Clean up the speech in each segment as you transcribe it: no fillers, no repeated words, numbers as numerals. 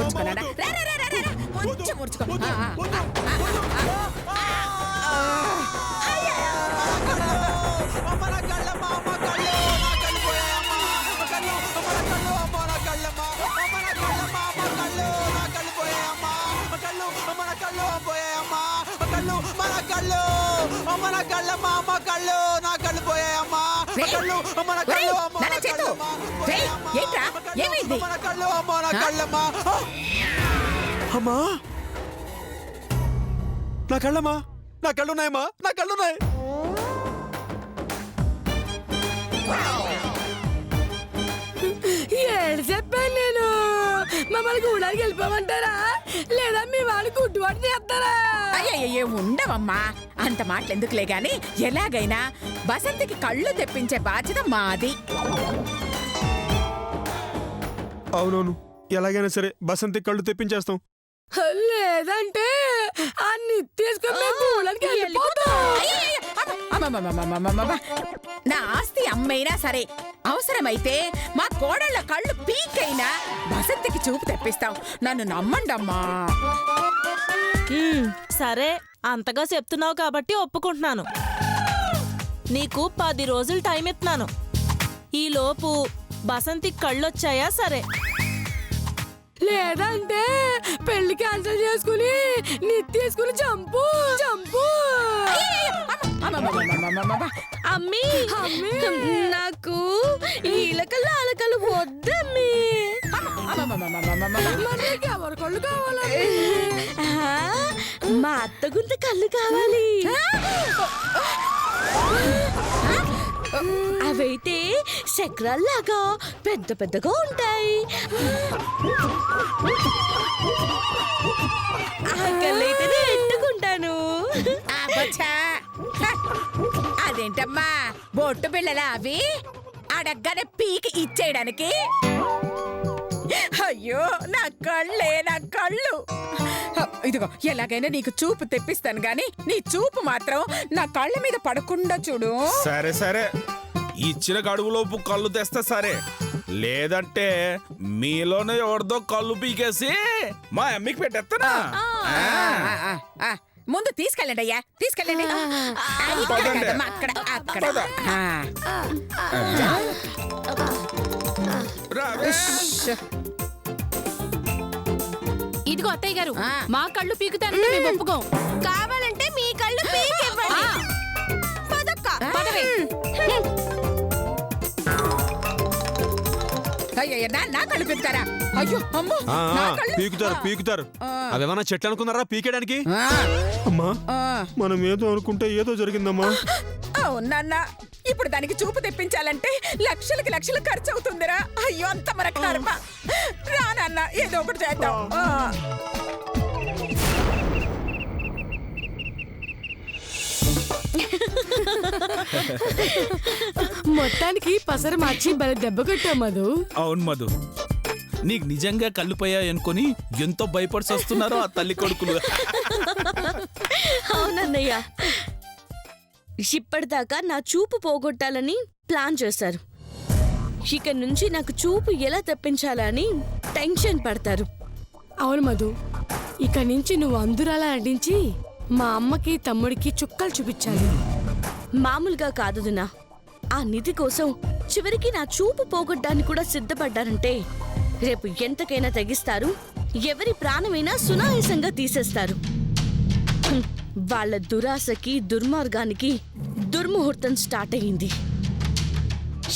ఊర్చుకున్నాడా కొంచెం ఊర్చుకో అమ్మా నా కళ్ళమ్మా, నా కళ్ళున్నాయమ్మా, నా కళ్ళున్నాయి. ఏడు చెప్పాను నేను. మమ్మల్ని కూడానికి వెళ్ళిపోమంటారా లేదా మీ వాడు గుడ్డువాడు చేస్తారా? అయ్యే ఉండవమ్మా, అంత మాటలు ఎందుకులే గాని ఎలాగైనా బసంతికి కళ్ళు తెప్పించే బాధ్యత మాది. అవునవును, ఎలాగైనా సరే బసంతి కళ్ళు తెప్పించేస్తాం. లేదంటే అన్ని తీసుకొని కూడానికి వెళ్ళిపోతాం. నా ఆస్తి అమ్మైనా సరే, అవసరమైతే మా కోడళ్ళ కళ్ళు పీకైనా బసంతికి చూపు తెప్పిస్తాం. నన్ను నమ్మండమ్మా. సరే, అంతగా చెప్తున్నావు కాబట్టి ఒప్పుకుంటున్నాను. నీకు 10 రోజులు టైం ఇస్తున్నాను. ఈలోపు బసంతికి కళ్ళొచ్చాయా సరే, లేదంటే పెళ్లి క్యాన్సిల్ చేసుకుని తీసుకుని చంపు చంపు. అమ్మీ నాకు ఈలకల్లా అలకలు వద్దమ్మీ. ఎవరి కళ్ళు కావాలి? మా అత్త గుంత కళ్ళు కావాలి. అవైతే చక్రాల్లాగా పెద్ద పెద్దగా ఉంటాయి. ఆ కళ్ళైతేనే ఎట్టుకుంటాను. అదేంటమ్మా బొట్టు బిళ్ళలా అవి అడగ్గానే పీకి ఇచ్చేయడానికి? అయ్యో నా కళ్ళే, నా కళ్ళు. ఇదిగో ఎలాగైనా నీకు చూపు తెప్పిస్తాను గాని నీ చూపు మాత్రం నా కళ్ళ మీద పడకుండా చూడు. సరే సరే, ఇచ్చిన గడువులోపు కళ్ళు తెస్తా సరే, లేదంటే మీలోనే ఎవరిదో కళ్ళు పీకేసి మా అమ్మకి పెట్టేస్తానా? ముందు తీసుకెళ్ళండి అయ్యా, తీసుకెళ్ళండి. అక్కడ అక్కడ. ఇదిగో అత్తయ్య గారు, మా కళ్ళు పీకుతానంటే మేము ఒప్పుకోం. కావాలంటే మీ కళ్ళు పీకివ్వండి. నా కళ్ళు పీకుతారా? అయ్యో అమ్మో, పీకుతారు పీకుతారు. అవేమన్నా చెట్లు అనుకున్నారా పీకేయడానికి? అమ్మా, మనం ఏదో అనుకుంటే ఏదో జరిగిందమ్మా. అవునన్నా, ఇప్పుడు దానికి చూపు తెప్పించాలంటే లక్షలకి లక్షలు ఖర్చు అవుతుందిరా. అయ్యో అంత మన కర్మ. రానన్నా ఏదో ఒకటి చేద్దాం. మొత్తానికి పసరు మార్చి బలి దెబ్బ కొట్టావు మధు. అవును మధు, నీకు నిజంగా కళ్ళు పోయాయనుకొని ఎంతో భయపడి వస్తున్నారో ఆ తల్లి కొడుకులు. అవునన్నయ్య, ఇప్పటిదాకా నా చూపు పోగొట్టాలని ప్లాన్ చేశారు. ఇక నుంచి నాకు చూపు ఎలా తెప్పించాలని టెన్షన్ పడతారు. అవును మధు, ఇక నుంచి నువ్వు అందురాలా నటించి మా అమ్మకి తమ్ముడికి చుక్కలు చూపించాలి. మామూలుగా కాదు దినా, ఆ నిధి కోసం చివరికి నా చూపు పోగొట్టడానికి కూడా సిద్ధపడ్డారంటే రేపు ఎంతకైనా తెగిస్తారు. ఎవరి ప్రాణమైనా సునాయాసంగా తీసేస్తారు. వాళ్ళ దురాశకి దుర్మార్గానికి దుర్ముహూర్తం స్టార్ట్ అయ్యింది.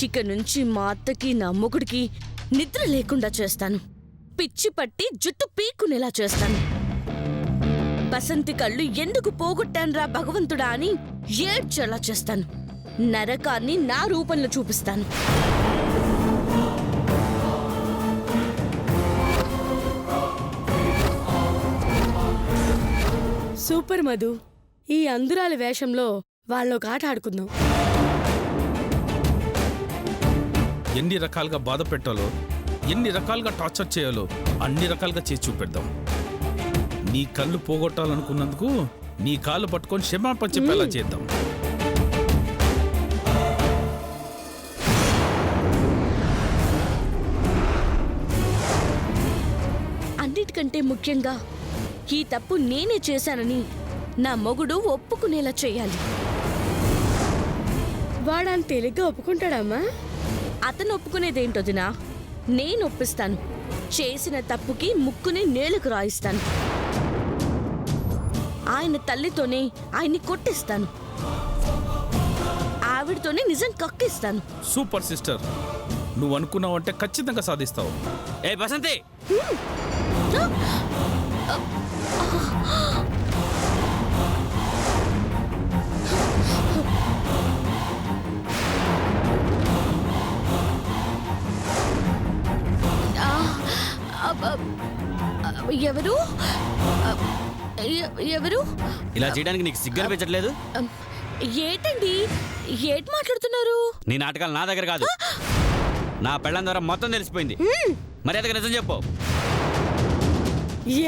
ఇక నుంచి మా అత్తకి నా మొగుడికి నిద్ర లేకుండా చేస్తాను. పిచ్చి పట్టి జుట్టు పీక్కునేలా చేస్తాను. బసంతి కళ్ళు ఎందుకు పోగొట్టాన్రా భగవంతుడా అని ఏడ్చేలా చేస్తాను. నరకాన్ని నా రూపంలో చూపిస్తాను. సూపర్ మధు, ఈ అందురాల వేషంలో వాళ్ళొక ఆట ఆడుకుందాం. ఎన్ని రకాలుగా బాధ పెట్టాలో, ఎన్ని రకాలుగా టార్చర్ చేయాలో అన్ని రకాలుగా చేసి చూపెడదాం. నీ కళ్ళు పోగొట్టాలనుకున్నందుకు నీ కాళ్ళు పట్టుకొని క్షమాపణ చెప్పేలా చేద్దాం. అన్ని అన్నిటికంటే ముఖ్యంగా ఈ తప్పు నేనే చేశానని నా మొగుడు ఒప్పుకునేలా చేయాలి. వాడంత తేలిగ్గా ఒప్పుకుంటాడమ్మా? అతను ఒప్పుకునేదేంటొదినా, నేను ఒప్పిస్తాను. చేసిన తప్పుకి ముక్కుని నేలకు రాయిస్తాను. ఆయన తల్లితోనే ఆయన్ని కొట్టిస్తాను. ఆవిడతోనే నిజం కక్కిస్తాను. సూపర్ సిస్టర్, నువ్వు అనుకున్నావంటే ఖచ్చితంగా సాధిస్తావు. ఏ బసంతి, ఎవరు ఎవరు? ఇలా చేయడానికి నీకు సిగ్గు అనిపించట్లేదు? ఏటండి, ఏటి మాట్లాడుతున్నారు? నీ నాటకాలు నా దగ్గర కాదు, నా పెళ్ళం ద్వారా మొత్తం తెలిసిపోయింది. మర్యాదగా నిజం చెప్పు.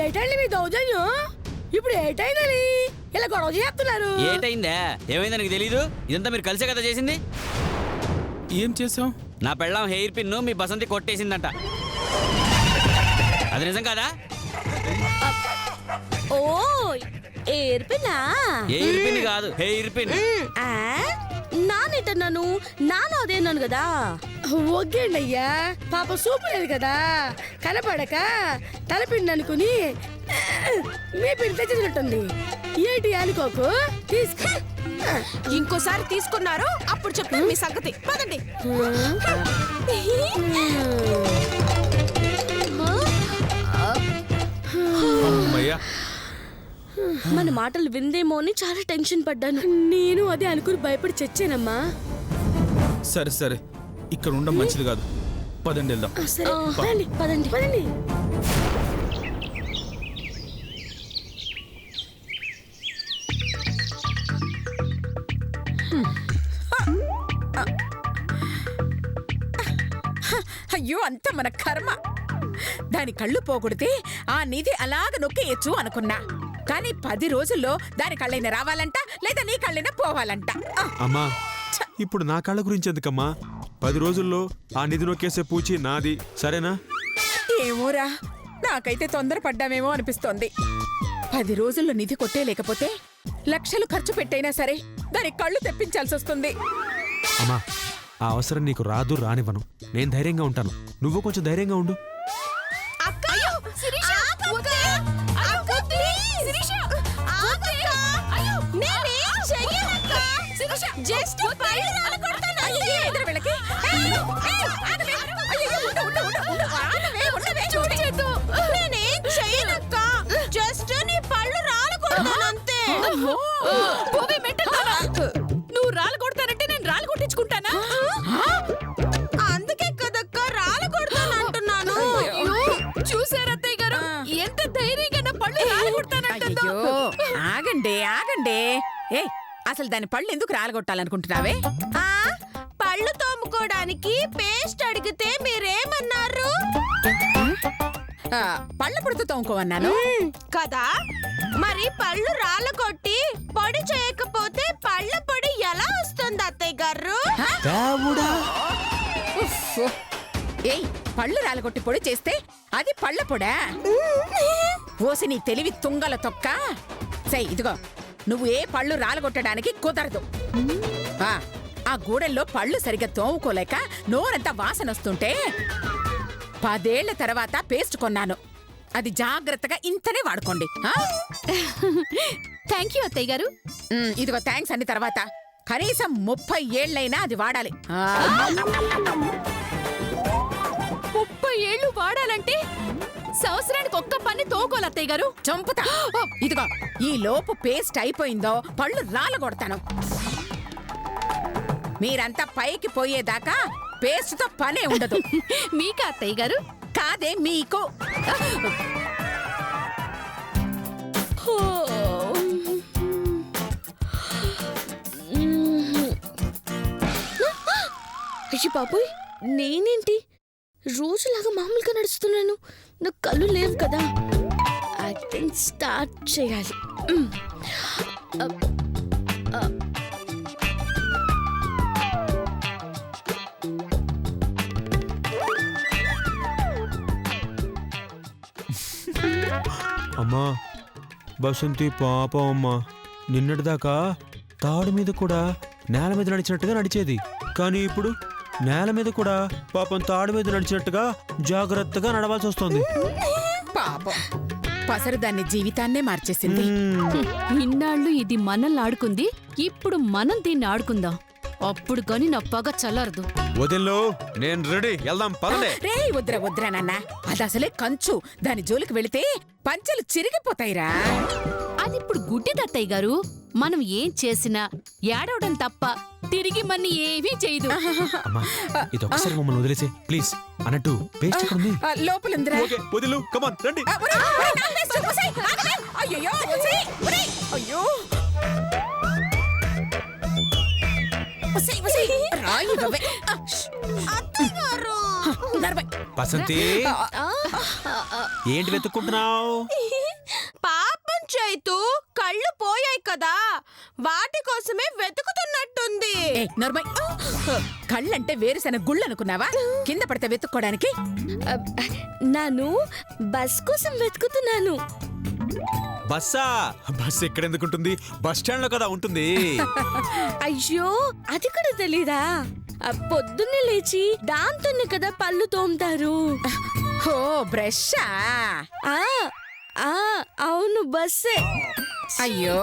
ఏటండి మీ దౌర్జన్యం? ఇప్పుడు ఏటైందని ఇలా గొడవ చేస్తున్నారు? ఏటైందా? ఏమైందా నీకు తెలీదు? ఇదంతా మీరు కలిసే కదా చేసింది. ఏం చేసావు? నా పెళ్ళం హెయిర్ పిన్ను మీ బసంతి కొట్టేసిందంట. అది నిజం కాదా? ఓ, ఏర్పినా? హెయిర్ పిన్ కాదు, హెయిర్ పిన్. నానేటన్నాను, నాను అదేనాను కదా. ఒగ్గండి అయ్యా, పాప సూపు లేదు కదా, కనపడక తలపిండి అనుకుని మీ పిండి తెచ్చినట్టుంది. ఏంటి అనుకోకు, తీసుకు. ఇంకోసారి తీసుకున్నారో అప్పుడు చెప్తాను మీ సంగతి. పదండి. అమ్మయ్యా, మన మాటలు విందేమో అని చాలా టెన్షన్ పడ్డాను. నేను అదే అనుకుని భయపడి చచ్చానమ్మా. సరే సరే, ఇక్కడ ఉండడం మంచిది కాదు. పదండి వెళ్దాం. సరే, పదండి పదండి. పదండి. అయ్యో, అంత మన కర్మ. దాని కళ్ళు పోగొడితే ఆ నిధి అలాగ నొక్కేయచ్చు అనుకున్నా. కానీ 10 రోజుల్లో దాని కళ్ళైనా రావాలంట, లేదా నీ కళ్ళైనా పోవాలంట. అమ్మా ఇప్పుడు నా కళ్ళ గురించి ఎందుకమ్మా? 10 రోజుల్లో ఆ నిధి నొక్కేసే పూచి నాది, సరేనా? ఏమోరా, నాకైతే తొందరపడ్డామేమో అనిపిస్తోంది. 10 రోజుల్లో నిధి కొట్టేయలేకపోతే లక్షలు ఖర్చు పెట్టైనా సరే దాని కళ్ళు తెప్పించాల్సి వస్తుంది. అమ్మా ఆ అవసరం నీకు రాదు, రానివ్వను. నేను ధైర్యంగా ఉంటాను, నువ్వు కొంచెం ధైర్యంగా ఉండు. నువ్వు రాళ్ళు కొడతానంటే నేను రాళ్ళు కొట్టించుకుంటానా? అందుకే కదక్క రాళ్ళు కొడతానంటున్నాను. చూసారత్తయ్య గారు ఎంత ధైర్యంగా నా పళ్ళు రాలగొడతానంటుందో. ఆగండి ఆగండి. ఏ అసలు దాని పళ్ళు ఎందుకు రాలగొట్టాలనుకుంటున్నావే? పళ్ళు తోముకోవడానికి పేస్ట్ అడిగితే మీరేమన్నారు? పళ్ళ పొడితో తోముకోమన్నాను కదా. మరి పళ్ళు రాళ్ళ కొట్టి పొడి చేయకపోతే పళ్ళ పొడి ఎలా వస్తుంది అత్తయ్య గారు? ఏయ్, పళ్ళు రాలగొట్టి పొడి చేస్తే అది పళ్ళ పొడా? ఓసి నీ తెలివి తుంగల తొక్క. సై ఇదిగో, నువ్వు ఏ పళ్ళు రాలగొట్టడానికి కుదరదు. ఆ గూడెల్లో పళ్ళు సరిగ్గా తోముకోలేక నోరంతా వాసన వస్తుంటే 10 ఏళ్ల తర్వాత పేస్ట్ కొన్నాను. అది జాగ్రత్తగా ఇంతనే వాడుకోండి. థ్యాంక్ యూ అత్తయ్య గారు. ఇదిగో థ్యాంక్స్ అన్ని తర్వాత కనీసం 30 ఏళ్లైనా అది వాడాలి. 30 ఏళ్ళు వాడాలంటే సంవత్సరానికి ఒక్క పని తోకోలు అత్తయ్య గారు. చంపుతా. ఇదిగో ఈ లోపు పేస్ట్ అయిపోయిందో పళ్ళు రాలగొడతాను. మీరంతా పైకి పోయేదాకా పేస్ట్ తో పనే ఉండదు. మీకా అత్తయ్య గారు? కాదే, మీకు. అయ్యి బాబోయ్, నేనేంటి రోజులాగా మామూలుగా నడుస్తున్నాను? నాకు కళ్ళు లేవు కదా. యాక్టింగ్ స్టార్ట్ చేయాలి. అమ్మా బసంతి పాపం అమ్మా, నిన్నటిదాకా తాడు మీద కూడా నేల మీద నడిచినట్టుగా నడిచేది, కానీ ఇప్పుడు నేల మీద కూడా పాపం తాడు మీద నడిచినట్టుగా జాగ్రత్తగా నడవాల్సి వస్తుంది. పాపం పసరు దాన్ని జీవితాన్నే మార్చేసింది. ఇన్నాళ్ళు ఇది మనల్ని ఆడుకుంది, ఇప్పుడు మనం దీన్ని ఆడుకుందాం. అప్పుడు కాని నా పగ చల్లారదు. వదిలో నేను రెడీ, వెళ్దాం పదలే. రే వద్దురా నాన్న, అది అసలే కంచు, దాని జోలికి వెళితే పంచెలు చిరిగిపోతాయిరా. అది ఇప్పుడు గుడ్డిదత్తయ్య గారు. మనం ఏం చేసినా ఏడవడం తప్ప తిరిగి మన్ని ఏమీ చేయదు. అమ్మా ఇది ఒకసారి మమ్మల్ని వదిలేసే ప్లీజ్. అన్నట్టు పేస్ట్ ఎక్కడ ఉంది? లోపలుందిరా. ఓకే వదిలు, కమాన్ రండి. అయ్యో అయ్యో రాయి బాబాయ్. నడవై. బసంతి ఏంటి వెతుక్కుంటున్నావు? పాపం చైతు, కళ్ళు పోయాయి కదా, వాటి కోసమే వెతుకుతున్నట్టుంది. నర్మయ్, కళ్ళంటే వేరుశెనగ గుళ్ళు అనుకున్నావా? కింద పడితే వెతుక్కోడానికి. నాను బస్ కోసం వెతుకుతున్నాను. బస్సా? బస్ ఎక్కడ ఎందుకుంటుంది? బస్ స్టాండ్ లో కదా ఉంటుంది. అయ్యో అది కూడా తెలీదా? పొద్దున్నే లేచి దాంతోనే కదా పళ్ళు తోముతారు. ఓ బ్రషా? ఆ ఆ అవును బస్సే. అయ్యో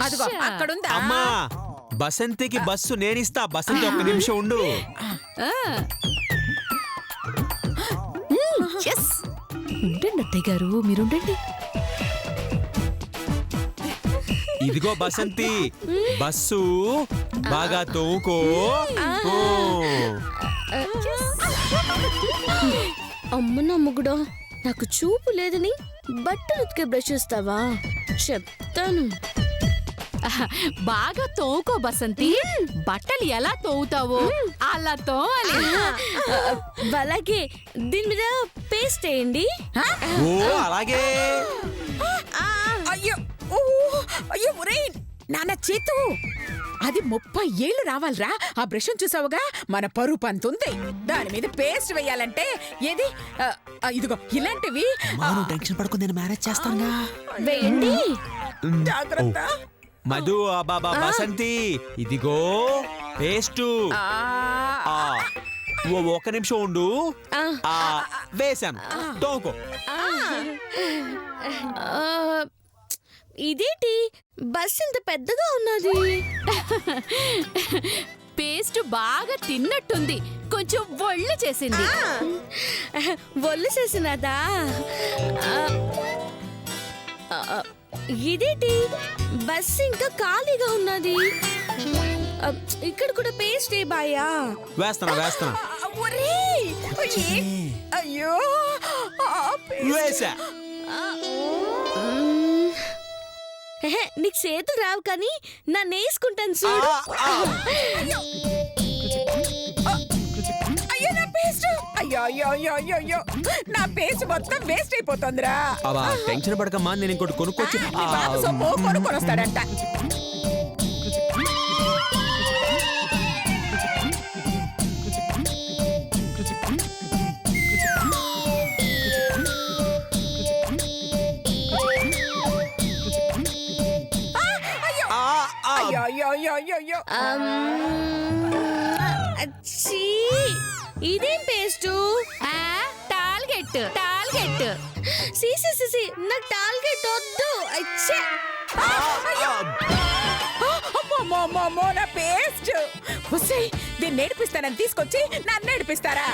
అదిగో అక్కడుందా? అమ్మా బసంతికి బస్సు నేనిస్తా. బసంతి ఒక్క నిమిషం ఉండు. ఉండండి అత్తయ్య గారు, మీరుండండి. ఇదిగో బసంతి, బస్సు బాగా తోకో. అమ్మ నమ్ముగుడో, నాకు చూపు లేదని బట్టలు ఉతికే బ్రష్ ఇస్తావా? చెప్తాను. బాగా తోకో బసంతి. బట్టలు ఎలా తోవుతావో అలా తోవాలి. అలాగే దీని మీద పేస్ట్ వేయండి. ఓ అలాగే. అయ్యో అయ్యో ఒరేయ్ నాన్న చేతు, అది 30 ఏళ్ళు రావాలిరా. ఆ బ్రష్ చూసావుగా, మన పరుపు పంతుంది. దాని మీద పేస్ట్ వేయాలంటే ఏది ఇదిగో ఇలాంటివి. టెన్షన్ పడుకుని నేను మేనేజ్ చేస్తానుగా. వేయండి. జాగ్రత్త. మధు బాబా బసంతి ఇదిగో పేస్టు. ఒక నిమిషం ఉండు. వేశాను, తోకో. ఇదేంటి బస్ ఇంత పెద్దగా ఉన్నది? పేస్ట్ బాగా తిన్నట్టుంది, కొంచెం ఒళ్ళు చేసింది. ఒళ్ళు చేసినదా? ఇదేంటి బస్ ఇంకా ఖాళీగా ఉన్నది? ఇక్కడ కూడా పేస్ట్ ఏ బాయా? వేస్తున్నా. ఒరేయ్ అయ్యో వేసా. నీకు చేతులు రావు కానీ నన్ను వేసుకుంటాను చూడు. అయ్యో నా పేస్ట్, అయ్యో అయ్యో అయ్యో అయ్యో అయ్యో, నా పేస్ట్ మొత్తం వేస్ట్ అయిపోతుందిరా. అవా టెన్షన్ పడకమ్మా, నేను ఇంకోటి కొనుక్కొచ్చి. మీ బాబు సొమ్ము కొనుక్కొని వస్తాడంట. అయ్యో అయ్యో అయ్యో అయ్యో అయ్యో. అచ్చీ, ఇదేం పేస్టు? టాల్గెట్. సీ నాకు టాల్గెట్ వద్దు. అచ్చే అమ్మో నా పేస్ట్. దీన్ని నేర్పిస్తానని తీసుకొచ్చి నన్ను నేర్పిస్తారా?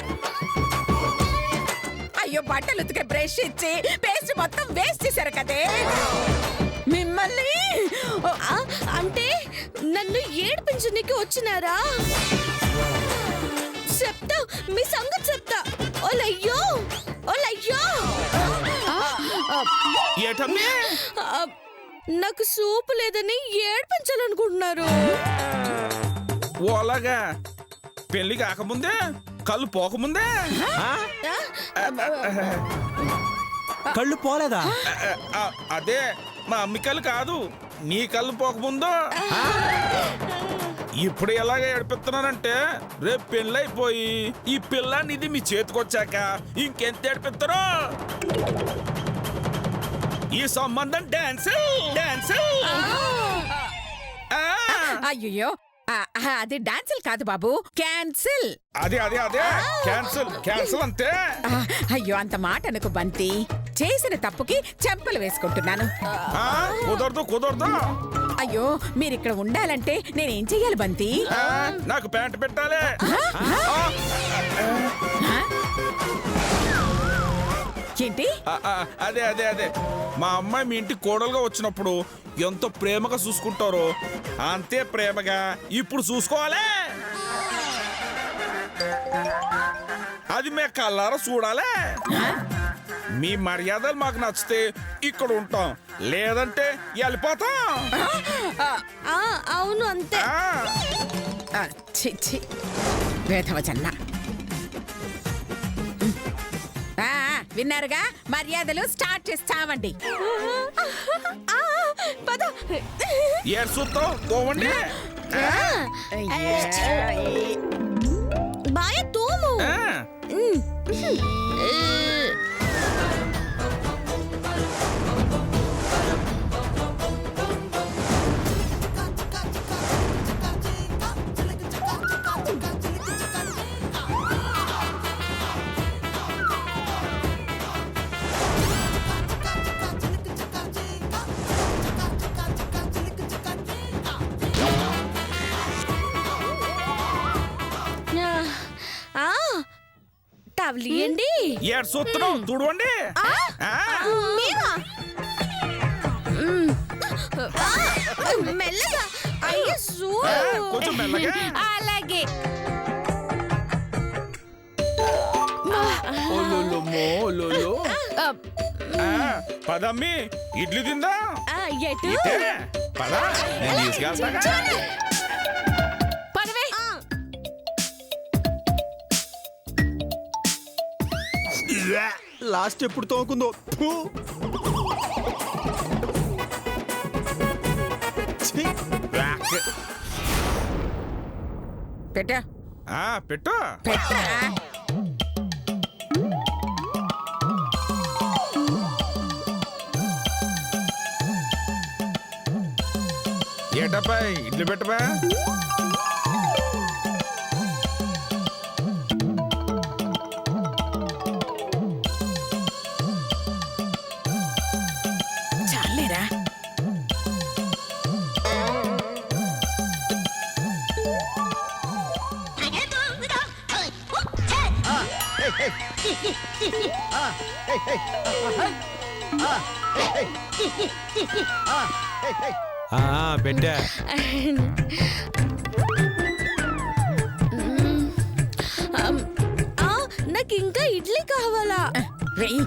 అయ్యో బట్టలు ఉతికే బ్రష్ ఇచ్చి పేస్ట్ మొత్తం వేస్ట్ చేశారు కదే మిమ్మల్ని. అంటే నన్ను ఏడిపించడానికి వచ్చినారా? చెప్తా, మీ సంగతి చెప్తా. ఓలయ్యో ఏటమ్మే? నాకు సూపు లేదని ఏడిపించాలనుకుంటున్నారు. ఓలాగా పెళ్లి కాకముందే, కళ్ళు పోకముందే. కళ్ళు పోలేదా? అదే మా అమ్మి కళ్ళు కాదు, నీ కళ్ళు పోకముందు. ఇప్పుడు ఎలాగ ఏడిపిస్తున్నానంటే రేపు పెళ్ళైపోయి ఈ పిల్లాన్ని ఇది మీ చేతికొచ్చాక ఇంకెంత ఏడిపిస్తారో. ఈ సంబంధం డాన్స్ డాన్స్. అయ్యో అది డాన్సిల్ కాదు బాబు, క్యాన్సిల్. అదే అదే అదే క్యాన్సిల్ క్యాన్సిల్ అంతే. అయ్యో అంత మాట అనుకు బంతి, చేసిన తప్పుకి చెంపలు వేసుకుంటున్నాను. కుదరదు కుదరదు. అయ్యో మీరిక్కడ ఉండాలంటే నేనేం చెయ్యాలి బంతి? నాకు ప్యాంట్ పెట్టాలి. ఏంటి? అదే అదే అదే మా అమ్మాయి మీ ఇంటికి కోడలుగా వచ్చినప్పుడు ఎంతో ప్రేమగా చూసుకుంటారో అంతే ప్రేమగా ఇప్పుడు చూసుకోవాలి. అది మే కల్లారా చూడాలి. మీ మర్యాదలు మాకు నచ్చితే ఇక్కడ ఉంటాం, లేదంటే వెళ్ళిపోతాం. అవును అంతే. వేధవ జన్మ. విన్నారుగా, మర్యాదలు స్టార్ట్ చేస్తామండి. పద. ఏడు చూస్తాం పోవండి. బాయ తోము. టవలియండి. ఏడు చూస్తున్నాం చూడండి. మెల్లగా. అయ్యో కొంచెం మెల్లగా. అలాగే. పదమ్మి ఇడ్లీ తిందా. ఎటు? పద నేను తీసుకెళ్తా. పదవే. లాస్ట్ ఎప్పుడు తోకుందో. పెట్టా పెట్టు. పెట్టా. ఏటప్పా ఇడ్లీ పెట్టబా. చాలేరా. పెట్టా. నాకు ఇంకా ఇడ్లీ కావాలా? వెయ్యి.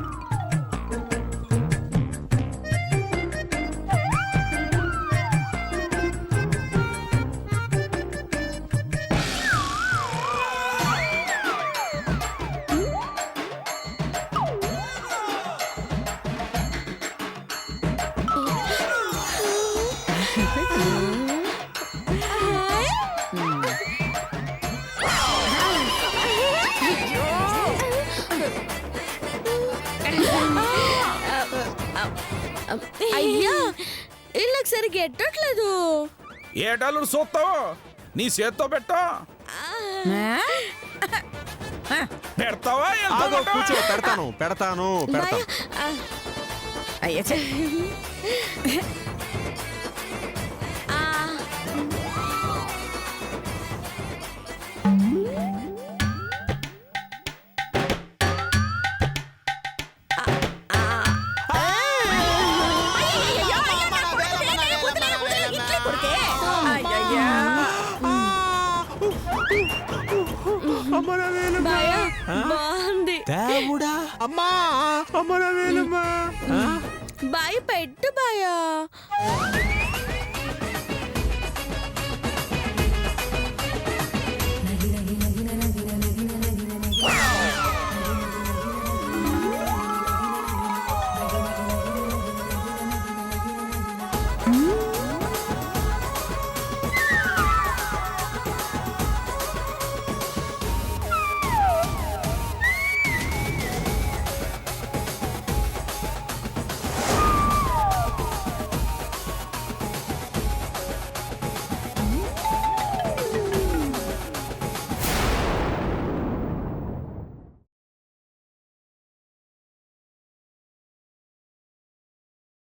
అయ్యా ఇళ్ళకి సరిగ్గా ఎట్టట్లేదు. ఏటాలు చూస్తావు నీ చేత్తో పెట్టు. పెడతావా? కూర్చో. పెడతాను పెడతాను పెడతాను. అయ్యా బాగుంది. దేవుడా. అమ్మా అమ్మా వేలమ్మా. బాయ్ పెట్టు బాయా.